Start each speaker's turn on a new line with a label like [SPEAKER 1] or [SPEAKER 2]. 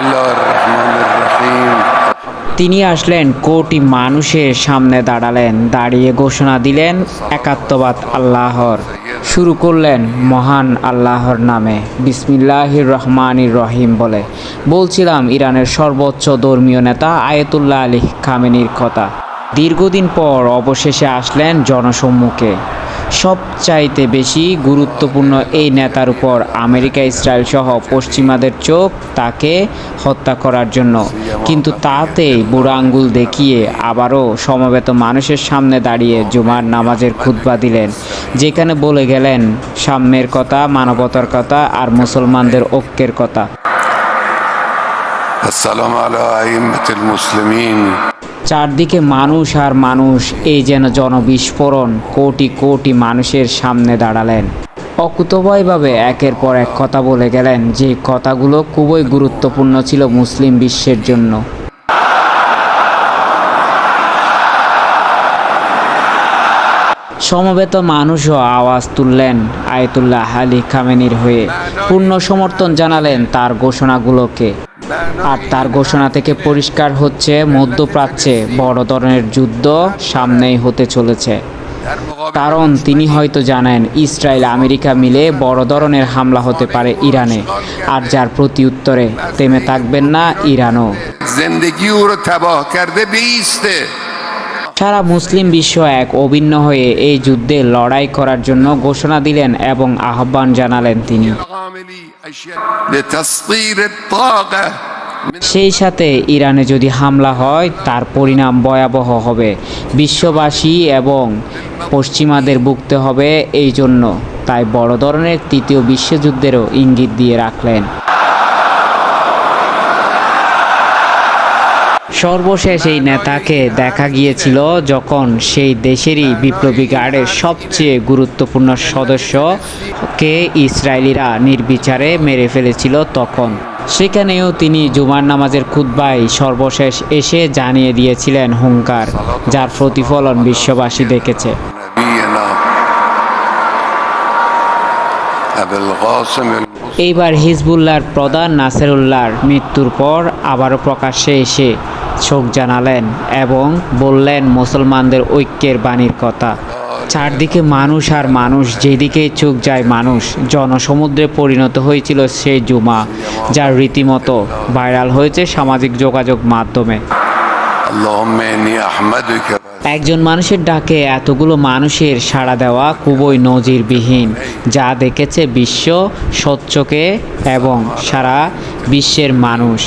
[SPEAKER 1] বিসমিল্লাহির রহমানির রহিম।
[SPEAKER 2] তিনি আসলেন, কোটি মানুষের সামনে দাঁড়ালেন, দাঁড়িয়ে ঘোষণা দিলেন একাত্মবাদ আল্লাহর। শুরু করলেন মহান আল্লাহর নামে, বিসমিল্লাহির রহমানির রহিম বলে। বলছিলাম ইরানের সর্বোচ্চ ধর্মীয় নেতা আয়াতুল্লাহ আলী খামেনির কথা। দীর্ঘদিন পর অবশেষে আসলেন জনসম্মুখে। সবচাইতে বেশি গুরুত্বপূর্ণ এই নেতার উপর আমেরিকা, ইসরায়েল সহ পশ্চিমাদের চোখ তাকে হত্যা করার জন্য। কিন্তু তাতেই বুড়ো আঙ্গুল দেখিয়ে আবারও সমবেত মানুষের সামনে দাঁড়িয়ে জুমার নামাজের খুতবা দিলেন, যেখানে বলে গেলেন সাম্যের কথা, মানবতার কথা আর মুসলমানদের ঐক্যের কথা।
[SPEAKER 1] আসসালামু আলা আইম্মাতিল মুসলিমিন।
[SPEAKER 2] চারদিকে মানুষ আর মানুষ, এই যেন জনবিস্ফোরণ। কোটি কোটি মানুষের সামনে দাঁড়ালেন, অকুতোভয়ভাবে একের পর এক কথা বলে গেলেন, যে কথাগুলো খুবই গুরুত্বপূর্ণ ছিল মুসলিম বিশ্বের জন্য। সমবেত মানুষও আওয়াজ তুললেন আয়াতুল্লাহ আলী খামেনির হয়ে, পূর্ণ সমর্থন জানালেন তার ঘোষণাগুলোকে। আর তার ঘোষণা থেকে পরিষ্কার হচ্ছে মধ্যপ্রাচ্যে বড় ধরনের যুদ্ধ সামনেই হতে চলেছে। কারণ তিনি হয়তো জানেন ইসরায়েল আমেরিকা মিলে বড় ধরনের হামলা হতে পারে ইরানে, আর যার প্রতি উত্তরে থেমে থাকবেন না ইরানও। সারা মুসলিম বিশ্ব এক অভিন্ন হয়ে এই যুদ্ধে লড়াই করার জন্য ঘোষণা দিলেন এবং আহ্বান জানালেন তিনি। সেই সাথে ইরানে যদি হামলা হয় তার পরিণাম ভয়াবহ হবে, বিশ্ববাসী এবং পশ্চিমাদের ভুগতে হবে। এই জন্য তাই বড় ধরনের তৃতীয় বিশ্বযুদ্ধেরও ইঙ্গিত দিয়ে রাখলেন। সর্বশেষ এই নেতাকে দেখা গিয়েছিল যখন সেই দেশেরই বিপ্লবী গার্ডের সবচেয়ে গুরুত্বপূর্ণ সদস্যকে ইসরায়েলিরা নির্বিচারে মেরে ফেলেছিল তখন। সেখানেও তিনি জুমার নামাজের খুতবায় সর্বশেষ এসে জানিয়ে দিয়েছিলেন হুঙ্কার, যার প্রতিফলন বিশ্ববাসী দেখেছে। এইবার হিজবুল্লাহর প্রধান নাসেরুল্লাহর মৃত্যুর পর আবারও প্রকাশ্যে এসে শোক জানালেন এবং বললেন মুসলমানদের ঐক্যের বাণীর কথা। চারদিকে মানুষ আর মানুষ, যেদিকে চোখ যায় মানুষ। জনসমুদ্রে পরিণত হয়েছিল সেই জুমা, যার রীতিমতো ভাইরাল হয়েছে সামাজিক যোগাযোগ মাধ্যমে। একজন মানুষের ডাকে এতগুলো মানুষের সাড়া দেওয়া খুবই নজিরবিহীন, যা দেখেছে বিশ্ব সচ্চকে এবং সারা বিশ্বের মানুষ।